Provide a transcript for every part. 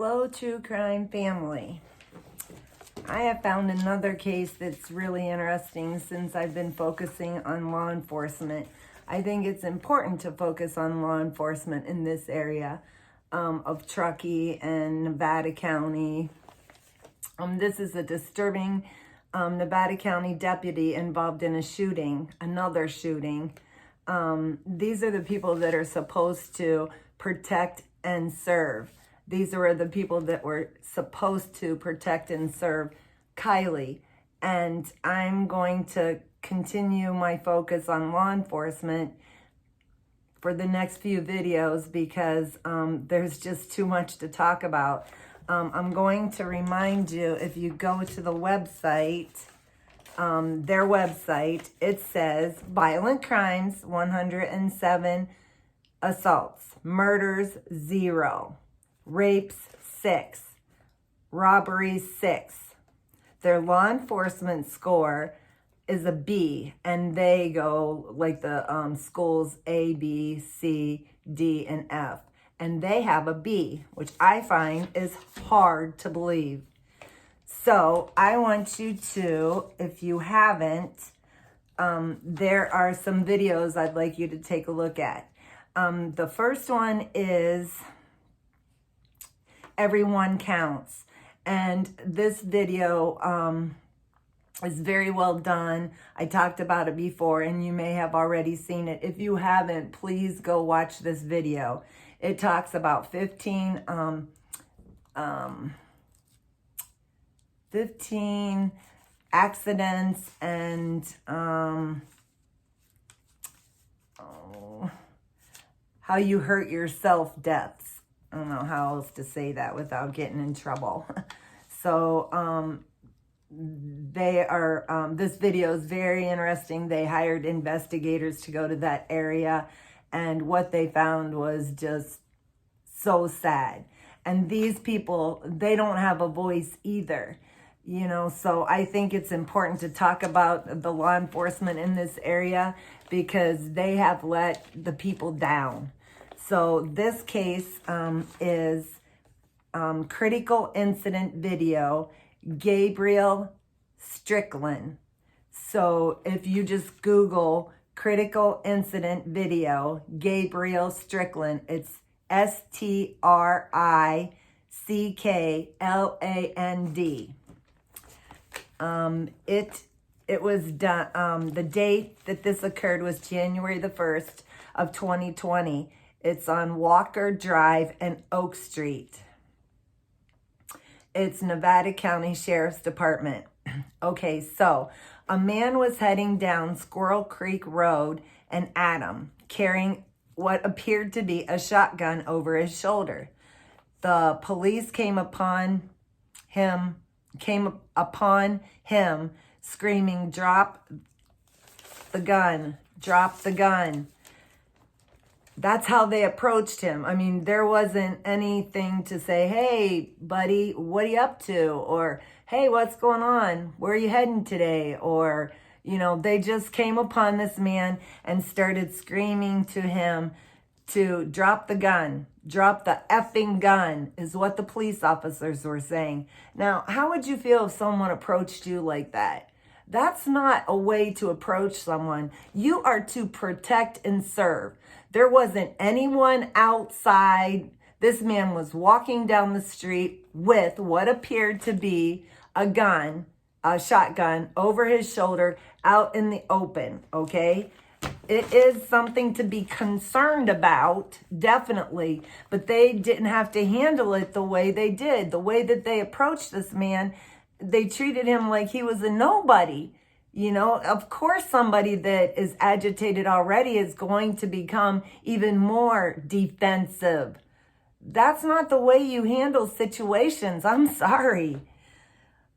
Hello, true crime family. I have found another case that's really interesting since I've been focusing on law enforcement. I think it's important to focus on law enforcement in this area of Truckee and Nevada County. This is a disturbing Nevada County deputy involved in a shooting, another shooting. These are the people that are supposed to protect and serve. These are the people that were supposed to protect and serve Kiely. And I'm going to continue my focus on law enforcement for the next few videos because there's just too much to talk about. I'm going to remind you, if you go to the website, their website, it says violent crimes, 107 assaults, murders, 0. Rapes, 6. Robberies, 6. Their law enforcement score is a B, and they go like the schools A, B, C, D, and F. And they have a B, which I find is hard to believe. So I want you to, if you haven't, there are some videos I'd like you to take a look at. The first one is Everyone Counts. And this video is very well done. I talked about it before and you may have already seen it. If you haven't, please go watch this video. It talks about 15 accidents and how you hurt yourself deaths. I don't know how else to say that without getting in trouble. So they are, this video is very interesting. They hired investigators to go to that area, and what they found was just so sad. And these people, they don't have a voice either, you know, so I think it's important to talk about the law enforcement in this area because they have let the people down. So this case is critical incident video, Gabriel Strickland. So if you just Google critical incident video, Gabriel Strickland, it's Strickland. It was done, the date that this occurred was January the 1st of 2020. It's on Walker Drive and Oak Street. It's Nevada County Sheriff's Department. Okay, so a man was heading down Squirrel Creek Road in Adam, carrying what appeared to be a shotgun over his shoulder. The police came upon him screaming, "Drop the gun, drop the gun." That's how they approached him. I mean, there wasn't anything to say, "Hey, buddy, what are you up to?" Or, "Hey, what's going on? Where are you heading today?" Or, you know, they just came upon this man and started screaming to him to drop the gun. Drop the effing gun is what the police officers were saying. Now, how would you feel if someone approached you like that? That's not a way to approach someone. You are to protect and serve. There wasn't anyone outside. This man was walking down the street with what appeared to be a gun, a shotgun over his shoulder out in the open, okay? It is something to be concerned about, definitely, but they didn't have to handle it the way they did. The way that they approached this man, they treated him like he was a nobody. You know, of course, somebody that is agitated already is going to become even more defensive. That's not the way you handle situations. I'm sorry.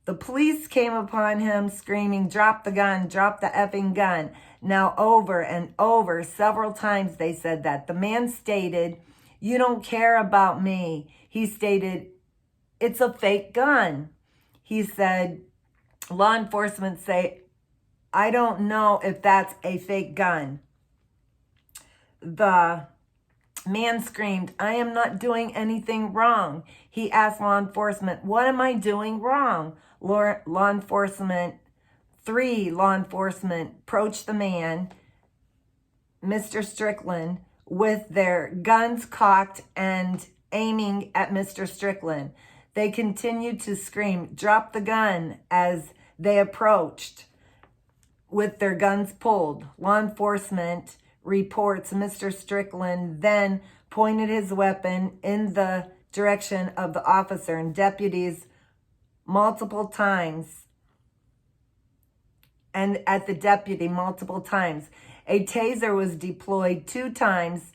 The police came upon him screaming, "Drop the gun, drop the effing gun." Now, over and over, several times they said that. The man stated, "You don't care about me." He stated, "It's a fake gun." He said, law enforcement say, "I don't know if that's a fake gun." The Man screamed, "I am not doing anything wrong." He asked law enforcement, "What am I doing wrong?" Three law enforcement approached the man, Mr. Strickland, with their guns cocked and aiming at Mr. Strickland. They continued to scream, "Drop the gun," as they approached with their guns pulled. Law enforcement reports Mr. Strickland then pointed his weapon in the direction of the officer and deputies multiple times, and at the deputy multiple times. A taser was deployed 2 times,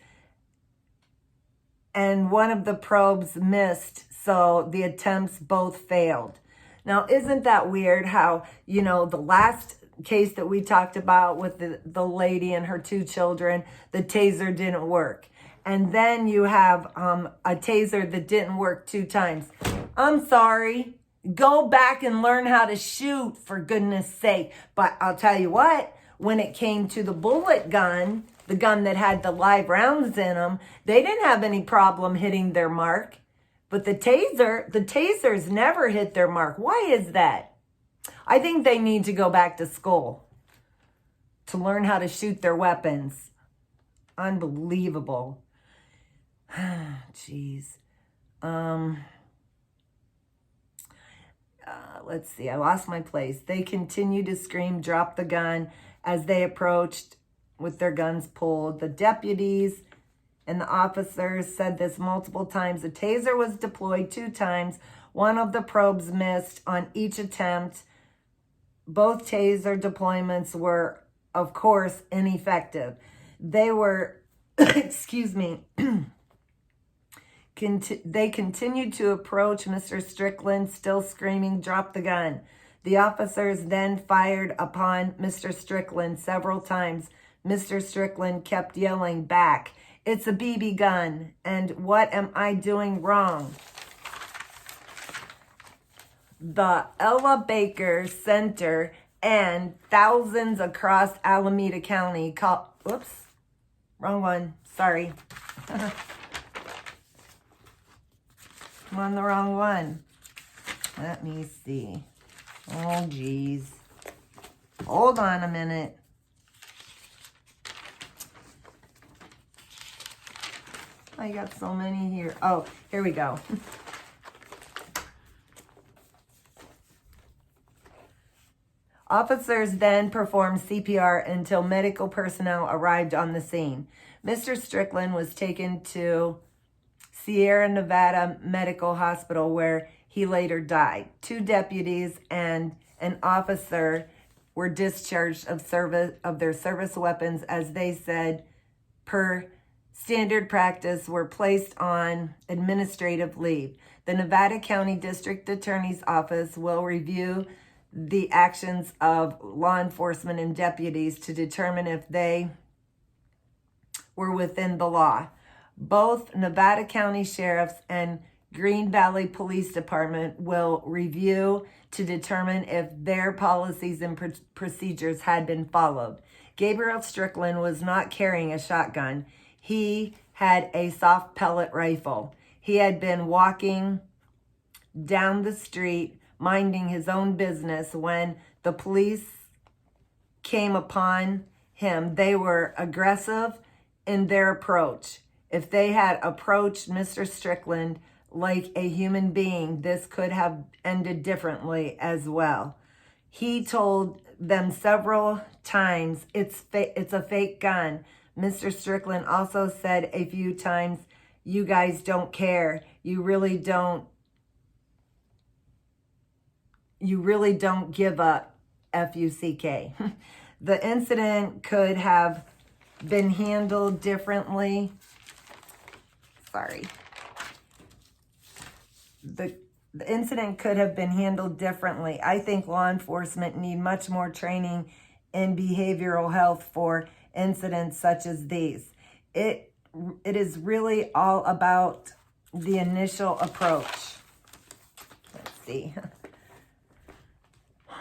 and one of the probes missed, so the attempts both failed. Now, isn't that weird how, the last case that we talked about with the lady and her 2 children, the taser didn't work. And then you have a taser that didn't work 2 times. I'm sorry. Go back and learn how to shoot, for goodness sake. But I'll tell you what, when it came to the bullet gun, the gun that had the live rounds in them, they didn't have any problem hitting their mark. But the tasers never hit their mark. Why is that? I think they need to go back to school to learn how to shoot their weapons. Unbelievable. Jeez. Let's see. I lost my place. They continued to scream, "Drop the gun," as they approached with their guns pulled. The deputies and the officers said this multiple times. The taser was deployed 2 times. One of the probes missed on each attempt. Both taser deployments were, of course, ineffective. They were, excuse me, they continued to approach Mr. Strickland, still screaming, "Drop the gun." The officers then fired upon Mr. Strickland several times. Mr. Strickland kept yelling back, "It's a BB gun, and what am I doing wrong?" The Ella Baker Center and thousands across Alameda County whoops, wrong one, sorry. I'm on the wrong one. Let me see. Oh, geez. Hold on a minute. I got so many here. Oh, here we go. Officers then performed CPR until medical personnel arrived on the scene. Mr. Strickland was taken to Sierra Nevada Medical Hospital, where he later died. 2 deputies and an officer were discharged of their service weapons, as they said, per standard practice, were placed on administrative leave. The Nevada County District Attorney's Office will review the actions of law enforcement and deputies to determine if they were within the law. Both Nevada County Sheriffs and Green Valley Police Department will review to determine if their policies and procedures had been followed. Gabriel Strickland was not carrying a shotgun. He had a soft pellet rifle. He had been walking down the street, minding his own business, when the police came upon him. They were aggressive in their approach. If they had approached Mr. Strickland like a human being, this could have ended differently as well. He told them several times, it's a fake gun. Mr. Strickland also said a few times, "You guys don't care. You really don't give up, FUCK." The incident could have been handled differently. The incident could have been handled differently. I think law enforcement need much more training in behavioral health for incidents such as these. It is really all about the initial approach. Let's see.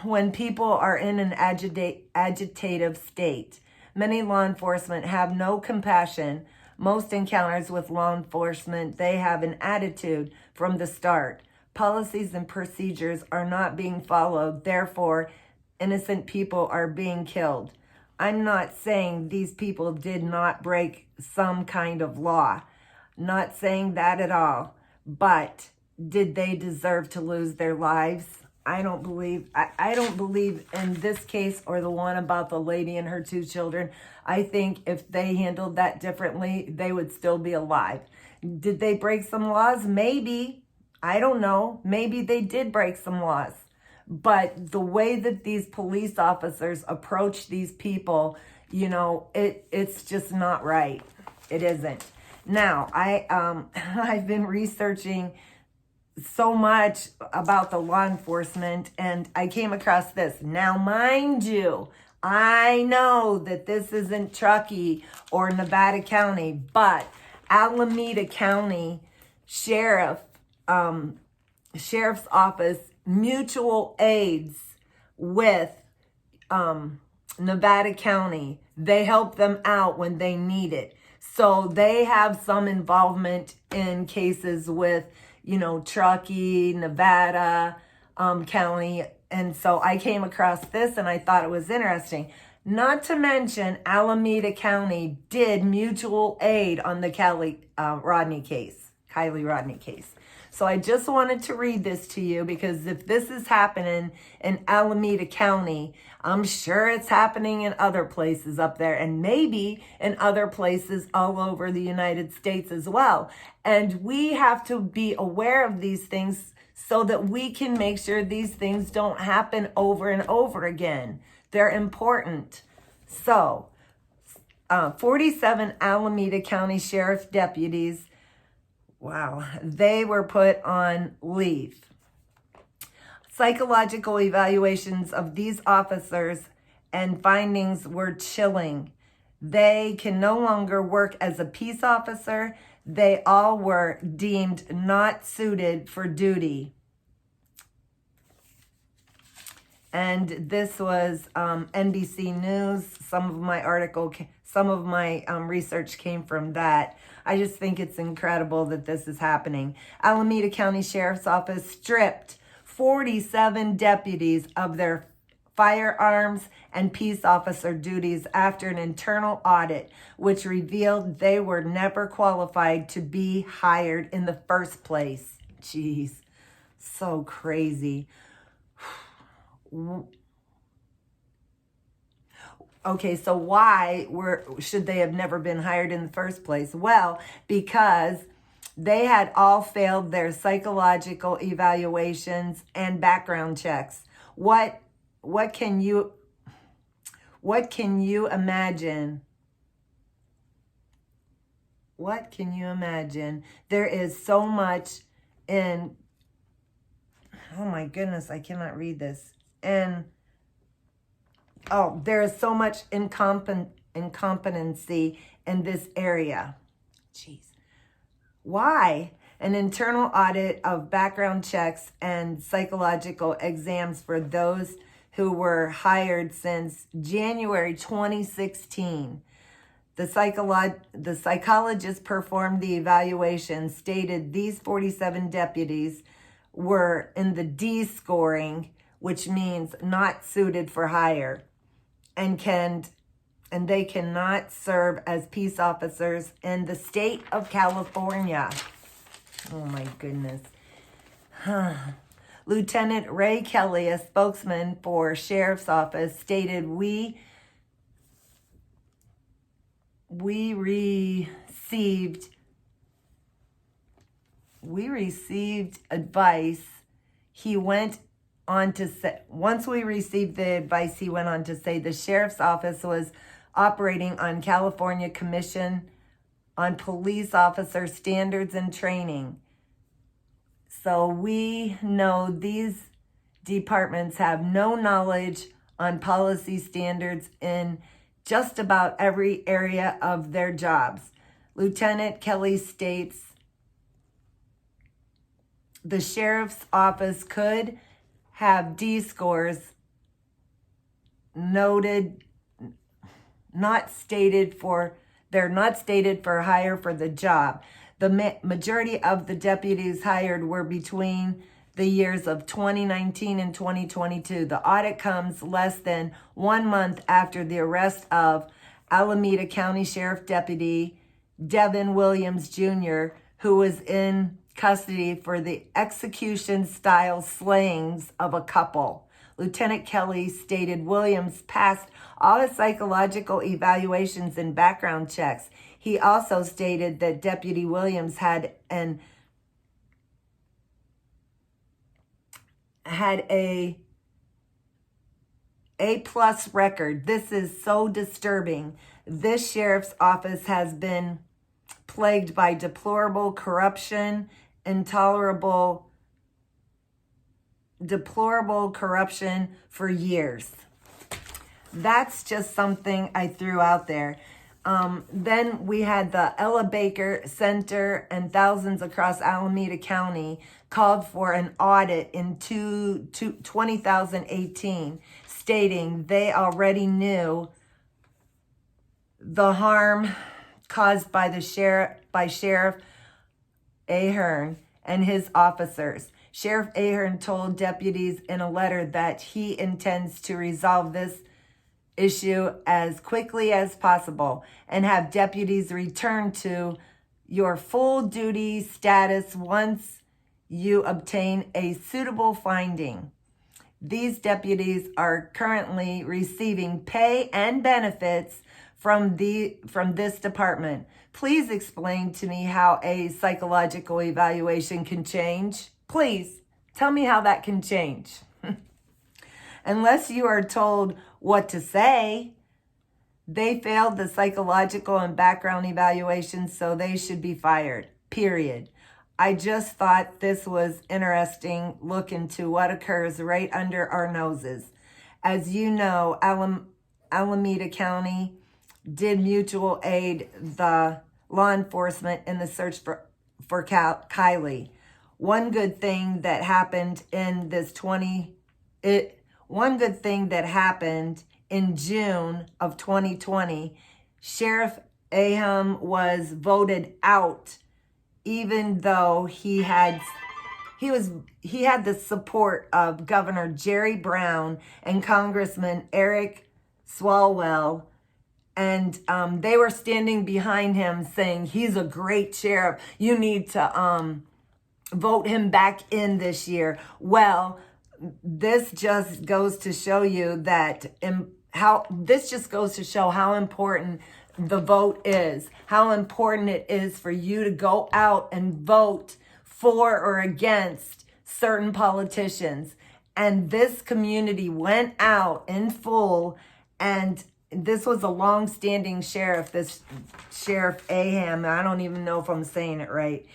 When people are in an agitative state, many law enforcement have no compassion Most encounters with law enforcement, they have an attitude from the start. Policies and procedures are not being followed. Therefore, innocent people are being killed. I'm not saying these people did not break some kind of law. Not saying that at all. But did they deserve to lose their lives? I don't believe in this case or the one about the lady and her 2 children. I think if they handled that differently, they would still be alive. Did they break some laws? Maybe. I don't know. Maybe they did break some laws. But the way that these police officers approach these people, it's just not right. It isn't. Now, I've been researching so much about the law enforcement, and I came across this. Now, mind you, I know that this isn't Truckee or Nevada County, but Alameda County Sheriff's Office mutual aids with Nevada County. They help them out when they need it. So they have some involvement in cases with, Truckee, Nevada County. And so I came across this and I thought it was interesting. Not to mention Alameda County did mutual aid on the Kiely Rodni case. So I just wanted to read this to you because if this is happening in Alameda County, I'm sure it's happening in other places up there and maybe in other places all over the United States as well. And we have to be aware of these things so that we can make sure these things don't happen over and over again. They're important. So, 47 Alameda County Sheriff deputies, wow, they were put on leave. Psychological evaluations of these officers and findings were chilling. They can no longer work as a peace officer. They all were deemed not suited for duty. And this was NBC News. Some of my research came from that. I just think it's incredible that this is happening. Alameda County Sheriff's Office stripped 47 deputies of their firearms and peace officer duties after an internal audit, which revealed they were never qualified to be hired in the first place. Jeez, so crazy. Okay, so why should they have never been hired in the first place? Well, because they had all failed their psychological evaluations and background checks. What can you imagine? What can you imagine? There is so much in, oh my goodness, I cannot read this. And there is so much incompetency in this area. Jeez. Why? An internal audit of background checks and psychological exams for those who were hired since January 2016. The psychologist performed the evaluation, stated these 47 deputies were in the D scoring, which means not suited for hire, and they cannot serve as peace officers in the state of California. Oh my goodness. Lieutenant Ray Kelly, a spokesman for Sheriff's Office, stated, we received advice. He went on to say, once we received the advice, he went on to say the Sheriff's Office was operating on California Commission on Police Officer Standards and Training. So we know these departments have no knowledge on policy standards in just about every area of their jobs. Lieutenant Kelly states the Sheriff's Office could have D scores noted, not stated for They're not stated for hire for the job. The majority of the deputies hired were between the years of 2019 and 2022. The audit comes less than 1 month after the arrest of Alameda County Sheriff Deputy Devin Williams Jr., who was in custody for the execution-style slayings of a couple. Lieutenant Kelly stated Williams passed all his psychological evaluations and background checks. He also stated that Deputy Williams had a A+ record. This is so disturbing. This sheriff's office has been plagued by deplorable corruption, deplorable corruption for years. That's just something I threw out there. Then we had the Ella Baker Center and thousands across Alameda County called for an audit in 2018, stating they already knew the harm caused by Sheriff Ahern and his officers. Sheriff Ahern told deputies in a letter that he intends to resolve this issue as quickly as possible and have deputies return to your full duty status once you obtain a suitable finding. These deputies are currently receiving pay and benefits from this department. Please explain to me how a psychological evaluation can change. Please tell me how that can change. Unless you are told what to say, they failed the psychological and background evaluations, so they should be fired, period. I just thought this was interesting look into what occurs right under our noses. As you know, Alameda County did mutual aid the law enforcement in the search for Kiely. One good thing that happened in June of 2020, Sheriff Ahern was voted out, even though he had the support of Governor Jerry Brown and Congressman Eric Swalwell. And they were standing behind him saying, he's a great sheriff. You need to vote him back in this year. Well, this just goes to show you how important the vote is, how important it is for you to go out and vote for or against certain politicians. And this community went out in full, and this was a long-standing sheriff, this Sheriff Ahern. I don't even know if I'm saying it right.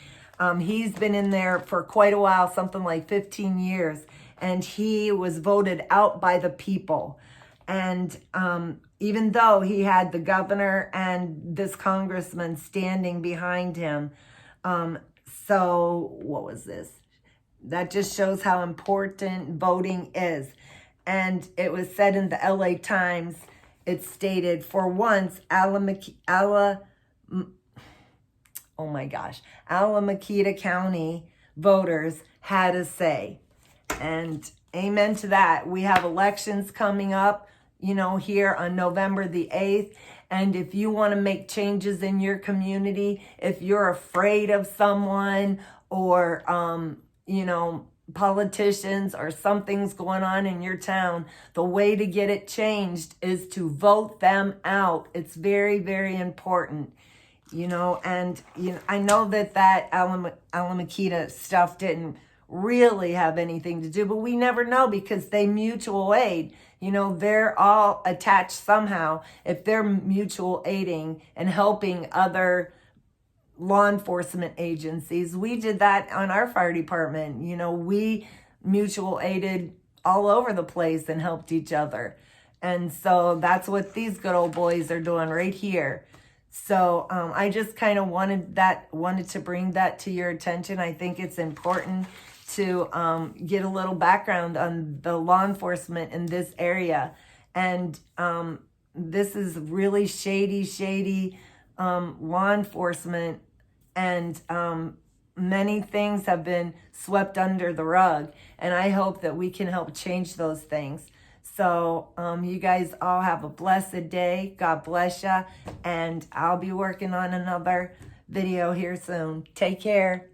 He's been in there for quite a while, something like 15 years, and he was voted out by the people. And even though he had the governor and this congressman standing behind him, so what was this? That just shows how important voting is. And it was said in the LA Times, it stated, for once, Alameda County voters had a say. And amen to that. We have elections coming up, here on November the 8th. And if you want to make changes in your community, if you're afraid of someone or, politicians or something's going on in your town, the way to get it changed is to vote them out. It's very, very important, and I know that Alameda stuff didn't really have anything to do, but we never know because they mutual aid. They're all attached somehow if they're mutual aiding and helping other law enforcement agencies. We did that on our fire department. We mutual aided all over the place and helped each other. And so that's what these good old boys are doing right here. So I just kind of wanted to bring that to your attention. I think it's important to get a little background on the law enforcement in this area. And this is really shady law enforcement, and many things have been swept under the rug. And I hope that we can help change those things. So you guys all have a blessed day. God bless you. And I'll be working on another video here soon. Take care.